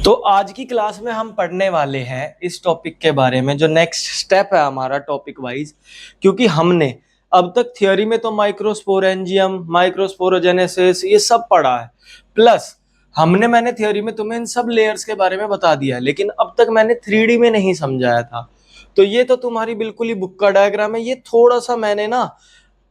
तो आज की क्लास में हम पढ़ने वाले हैं इस टॉपिक के बारे में, जो नेक्स्ट स्टेप है हमारा टॉपिक वाइज। क्योंकि हमने अब तक थियोरी में तो माइक्रोस्पोरेंजियम, माइक्रोस्पोरोजेनेसिस ये सब पढ़ा है, प्लस मैंने थियोरी में तुम्हें इन सब लेयर्स के बारे में बता दिया है, लेकिन अब तक मैंने 3D में नहीं समझाया था। तो ये तो तुम्हारी बिल्कुल ही बुक का डायग्राम है, ये थोड़ा सा मैंने ना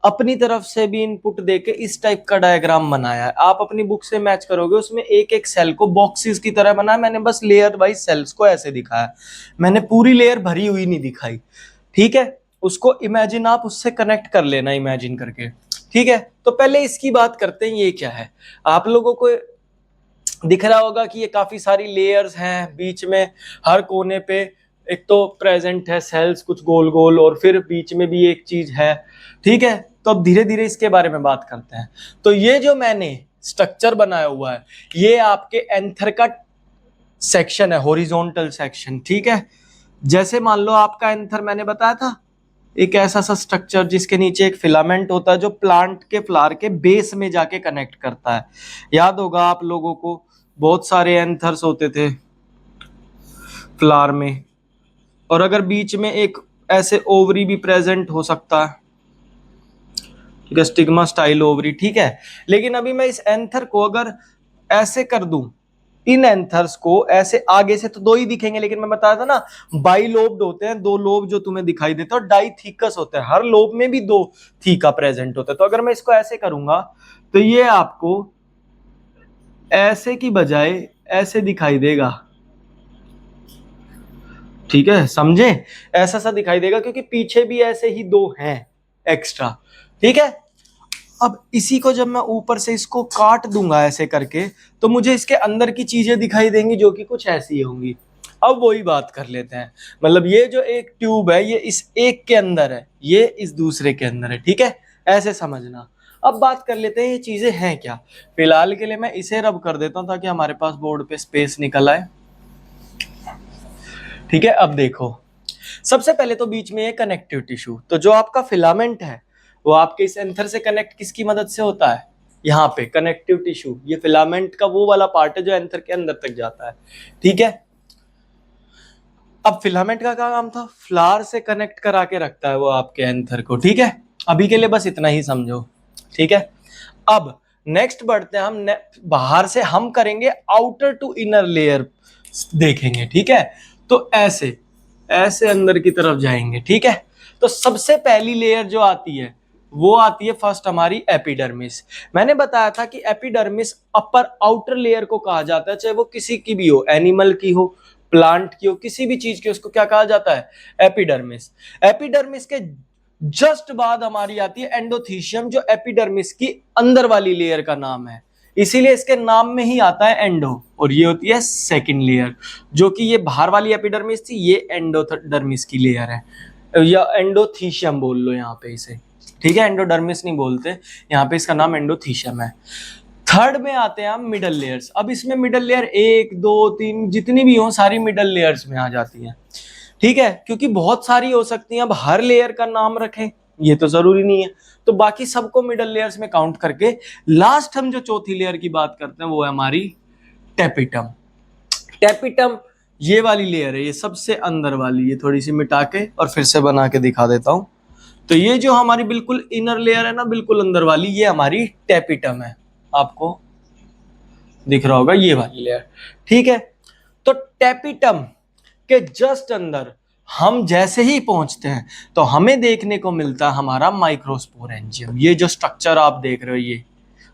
अपनी तरफ से भी इनपुट देके इस टाइप का डायग्राम बनाया है। आप अपनी बुक से मैच करोगे, उसमें एक एक सेल को बॉक्सेस की तरह बनाया, मैंने बस लेयर वाइज सेल्स को ऐसे दिखाया, मैंने पूरी लेयर भरी हुई नहीं दिखाई। ठीक है, उसको इमेजिन आप उससे कनेक्ट कर लेना, इमेजिन करके। ठीक है, तो पहले इसकी बात करते हैं, ये क्या है। आप लोगों को दिख रहा होगा कि ये काफी सारी लेयर्स हैं, बीच में हर कोने पे एक तो प्रेजेंट है सेल्स कुछ गोल गोल, और फिर बीच में भी एक चीज है। ठीक है, तो अब धीरे धीरे इसके बारे में बात करते हैं। तो ये जो मैंने स्ट्रक्चर बनाया हुआ है, ये आपके एंथर का सेक्शन है, हॉरिजॉन्टल सेक्शन। ठीक है, जैसे मान लो आपका एंथर मैंने बताया था एक ऐसा सा स्ट्रक्चर जिसके नीचे एक फिलामेंट होता है जो प्लांट के फ्लावर के बेस में जाके कनेक्ट करता है। याद होगा आप लोगों को, बहुत सारे एंथर्स होते थे फ्लावर में, और अगर बीच में एक ऐसे ओवरी भी प्रेजेंट हो सकता है, ठीक है, स्टिग्मा स्टाइल ओवरी। ठीक है, लेकिन अभी मैं इस एंथर को अगर ऐसे कर दूं, इन एंथर्स को ऐसे आगे से तो दो ही दिखेंगे, लेकिन मैं बताया था ना बाई लोब्ड होते हैं, दो लोब जो तुम्हें दिखाई देते हैं, और डाइथीकस होते हैं, हर लोब में भी दो थीका प्रेजेंट होता है। तो अगर मैं इसको ऐसे करूंगा तो ये आपको ऐसे की बजाय ऐसे दिखाई देगा। ठीक है, समझे, ऐसा सा दिखाई देगा क्योंकि पीछे भी ऐसे ही दो हैं एक्स्ट्रा। ठीक है, अब इसी को जब मैं ऊपर से इसको काट दूंगा ऐसे करके, तो मुझे इसके अंदर की चीजें दिखाई देंगी जो कि कुछ ऐसी होंगी। अब वही बात कर लेते हैं, मतलब ये जो एक ट्यूब है ये इस एक के अंदर है, ये इस दूसरे के अंदर है। ठीक है, ऐसे समझना। अब बात कर लेते हैं ये चीजें हैं क्या। फिलहाल के लिए मैं इसे रब कर देता हूं ताकि हमारे पास बोर्ड पे स्पेस निकल आए। ठीक है, अब देखो, सबसे पहले तो बीच में ये कनेक्टिव टिश्यू, तो जो आपका फिलामेंट है वो आपके इस एंथर से कनेक्ट किसकी मदद से होता है, यहाँ पे कनेक्टिव टिश्यू, ये फिलामेंट का वो वाला पार्ट है जो एंथर के अंदर तक जाता है। ठीक है, अब फिलामेंट का क्या काम था, फ्लावर से कनेक्ट करा के रखता है वो आपके एंथर को। ठीक है, अभी के लिए बस इतना ही समझो। ठीक है, अब नेक्स्ट बढ़ते हैं हम, बाहर से हम करेंगे आउटर टू इनर लेयर देखेंगे। ठीक है, तो ऐसे ऐसे अंदर की तरफ जाएंगे। ठीक है, तो सबसे पहली लेयर जो आती है वो आती है फर्स्ट हमारी एपिडर्मिस। मैंने बताया था कि एपिडर्मिस अपर आउटर लेयर को कहा जाता है, चाहे वो किसी की भी हो, एनिमल की हो, प्लांट की हो, किसी भी चीज की, उसको क्या कहा जाता है, एपिडर्मिस। एपिडर्मिस के जस्ट बाद हमारी आती है एंडोथीशियम, जो एपिडर्मिस की अंदर वाली लेयर का नाम है, इसीलिए इसके नाम में ही आता है एंडो। और ये होती है सेकंड लेयर, जो कि ये बाहर वाली एपिडर्मिस थी, ये एंडोडर्मिस की लेयर है, या एंडोथीशियम बोल लो यहाँ पे इसे। ठीक है, एंडोडर्मिस नहीं बोलते, यहाँ पे इसका नाम एंडोथीशियम है। थर्ड में आते हैं हम मिडल लेयर्स। अब इसमें मिडल लेयर एक दो तीन जितनी भी हो, सारी मिडल लेयर्स में आ जाती हैं। ठीक है, क्योंकि बहुत सारी हो सकती हैं, अब हर लेयर का नाम रखें ये तो जरूरी नहीं है, तो बाकी सबको मिडल लेयर्स में काउंट करके लास्ट हम जो चौथी लेयर की बात करते हैं वो है हमारी टेपिटम। टेपिटम ये वाली लेयर है, ये सबसे अंदर वाली, ये थोड़ी सी मिटा के और फिर से बना के दिखा देता हूं। तो ये जो हमारी बिल्कुल इनर लेयर है ना, बिल्कुल अंदर वाली, ये हमारी टेपिटम है, आपको दिख रहा होगा ये वाली लेयर। ठीक है, तो टेपिटम के जस्ट अंदर हम जैसे ही पहुंचते हैं तो हमें देखने को मिलता है हमारा माइक्रोस्पोरेंजियम। ये जो स्ट्रक्चर आप देख रहे हो ये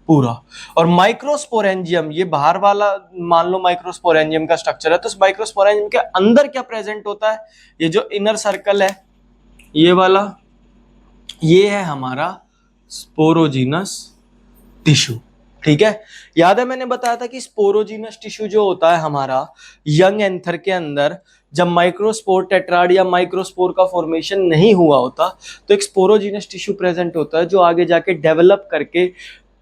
पूरा, और माइक्रोस्पोरेंजियम ये बाहर वाला मान लो माइक्रोस्पोरेंजियम का स्ट्रक्चर है, तो इस माइक्रोस्पोरेंजियम के अंदर क्या प्रेजेंट होता है, ये जो इनर सर्कल है ये वाला, ये है हमारा स्पोरोजीनस टिश्यू। ठीक है, याद है मैंने बताया था कि स्पोरोजीनस टिश्यू जो होता है हमारा यंग एंथर के अंदर, जब माइक्रोस्पोर टेट्राड या माइक्रोस्पोर का फॉर्मेशन नहीं हुआ होता, तो एक स्पोरोजीनस टिश्यू प्रेजेंट होता है जो आगे जाके डेवलप करके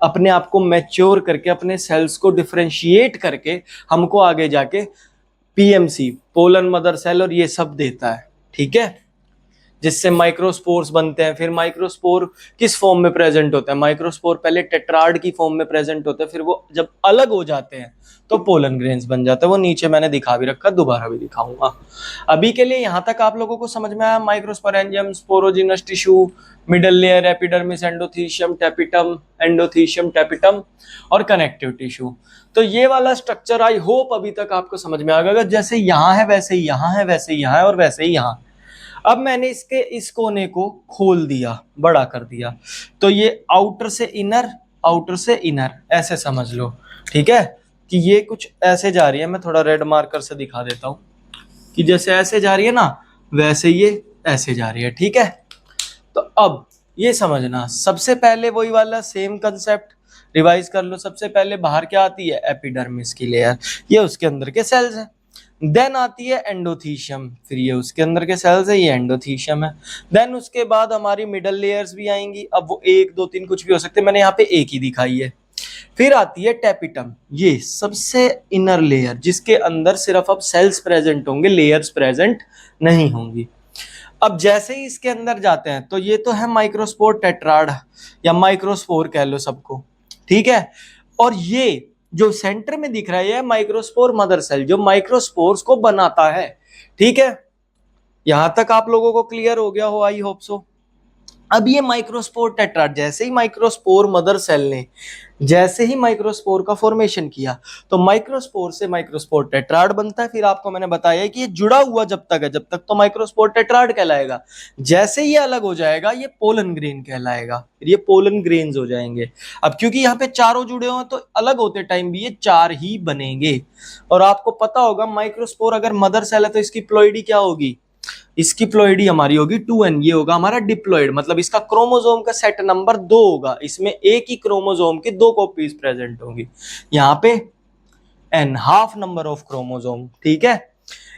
अपने आप को मैच्योर करके अपने सेल्स को डिफरेंशिएट करके हमको आगे जाके पीएमसी, पोलन मदर सेल और ये सब देता है। ठीक है, जिससे माइक्रोस्पोर्स बनते हैं। फिर माइक्रोस्पोर किस फॉर्म में प्रेजेंट होते हैं? माइक्रोस्पोर पहले टेट्राड की फॉर्म में प्रेजेंट होते हैं, फिर वो जब अलग हो जाते हैं तो पोलन ग्रेन्स बन जाते हैं। वो नीचे मैंने दिखा भी रखा, दोबारा भी दिखाऊंगा। अभी के लिए यहाँ तक आप लोगों को समझ में आया? Microsporangium, sporogenous tissue, middle layer, epidermis, endothecium, tapetum और कनेक्टिव टिश्यू। तो ये वाला स्ट्रक्चर आई होप अभी तक आपको समझ में आ गया। जैसे यहाँ है वैसे ही यहाँ है, वैसे ही यहाँ है और वैसे ही यहाँ। अब मैंने इसके इस कोने को खोल दिया, बड़ा कर दिया, तो ये आउटर से इनर ऐसे समझ लो, ठीक है? कि ये कुछ ऐसे जा रही है। मैं थोड़ा रेड मार्कर से दिखा देता हूं कि जैसे ऐसे जा रही है ना, वैसे ये ऐसे जा रही है, ठीक है? तो अब ये समझना, सबसे पहले वही वाला सेम कंसेप्ट रिवाइज कर लो। सबसे पहले बाहर क्या आती है? एपिडर्मिस की लेयर, ये उसके अंदर के सेल्स हैं। देन आती है एंडोथीशियम, फिर ये उसके अंदर के सेल्स है, ये एंडोथीशियम है। देन उसके बाद हमारी मिडल लेयर्स भी आएंगी। अब वो 1 2 3 कुछ भी हो सकते हैं, मैंने यहाँ पे एक ही दिखाई है। फिर आती है टैपिटम, ये सबसे इनर लेयर, जिसके अंदर सिर्फ अब सेल्स प्रेजेंट होंगे, लेयर्स प्रेजेंट नहीं होंगी। अब जैसे ही इसके अंदर जाते हैं तो ये तो है माइक्रोस्पोर टेट्राड या माइक्रोस्पोर कह लो सबको, ठीक है? और ये जो सेंटर में दिख रहा है, ये माइक्रोस्पोर मदर सेल, जो माइक्रोस्पोर्स को बनाता है, ठीक है? यहां तक आप लोगों को क्लियर हो गया हो, आई होप सो। अब ये माइक्रोस्पोर टेट्राड, जैसे ही माइक्रोस्पोर मदर सेल ने जैसे ही माइक्रोस्पोर का फॉर्मेशन किया तो माइक्रोस्पोर से माइक्रोस्पोर टेट्राड बनता है। फिर आपको मैंने बताया कि ये जुड़ा हुआ जब तक है, जब तक तो माइक्रोस्पोर टेट्राड कहलाएगा। जैसे ही ये अलग हो जाएगा ये पोलन ग्रेन कहलाएगा, फिर ये पोलन ग्रेन्स हो जाएंगे। अब क्योंकि यहाँ पे चारों जुड़े हुए हैं तो अलग होते टाइम भी ये 4 ही बनेंगे। और आपको पता होगा माइक्रोस्पोर अगर मदर सेल है तो इसकी प्लॉइडी क्या होगी? इसकी प्लॉइडी हमारी होगी 2n, ये होगा हमारा डिप्लॉइड, मतलब इसका क्रोमोसोम का सेट नंबर 2 होगा। इसमें एक ही क्रोमोसोम की 2 कॉपीज प्रेजेंट होंगी। यहाँ पे n, half number of chromosome, ठीक है?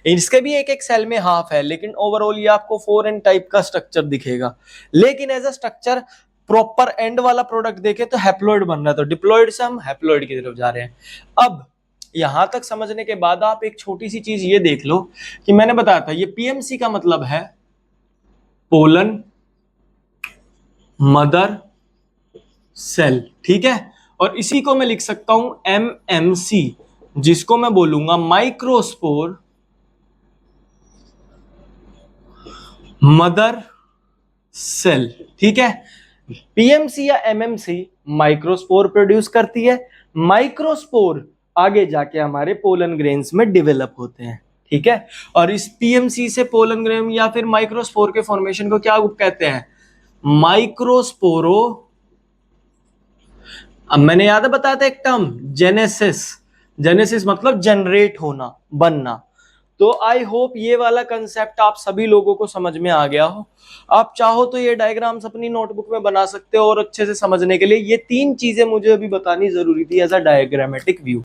इसके भी एक एक सेल में हाफ है, लेकिन ओवरऑल ये आपको 4n टाइप का स्ट्रक्चर दिखेगा। लेकिन as a structure proper end वाला प्रोडक्ट देखे तो हैप्लॉइड बन रहा है, तो डिप्लॉइड से हम हैप्लॉइड की तरफ जा रहे हैं। अब यहां तक समझने के बाद आप एक छोटी सी चीज ये देख लो कि मैंने बताया था ये पीएमसी का मतलब है पोलन मदर सेल, ठीक है? और इसी को मैं लिख सकता हूं एमएमसी, जिसको मैं बोलूंगा माइक्रोस्पोर मदर सेल, ठीक है? पीएमसी या एमएमसी माइक्रोस्पोर प्रोड्यूस करती है। माइक्रोस्पोर आगे जाके हमारे पोलन ग्रेन्स में डेवलप होते हैं, ठीक है? और इस पीएमसी से पोलन ग्रेन या फिर माइक्रोस्पोर के फॉर्मेशन को क्या कहते हैं? माइक्रोस्पोरो, अब मैंने याद है बताया था एक टर्म जेनेसिस। जेनेसिस मतलब जनरेट होना, बनना। तो आई होप ये वाला कंसेप्ट आप सभी लोगों को समझ में आ गया हो। आप चाहो तो ये डायग्राम्स अपनी नोटबुक में बना सकते हो और अच्छे से समझने के लिए ये 3 चीजें मुझे अभी बतानी जरूरी थी एज अ डायग्रामेटिक व्यू।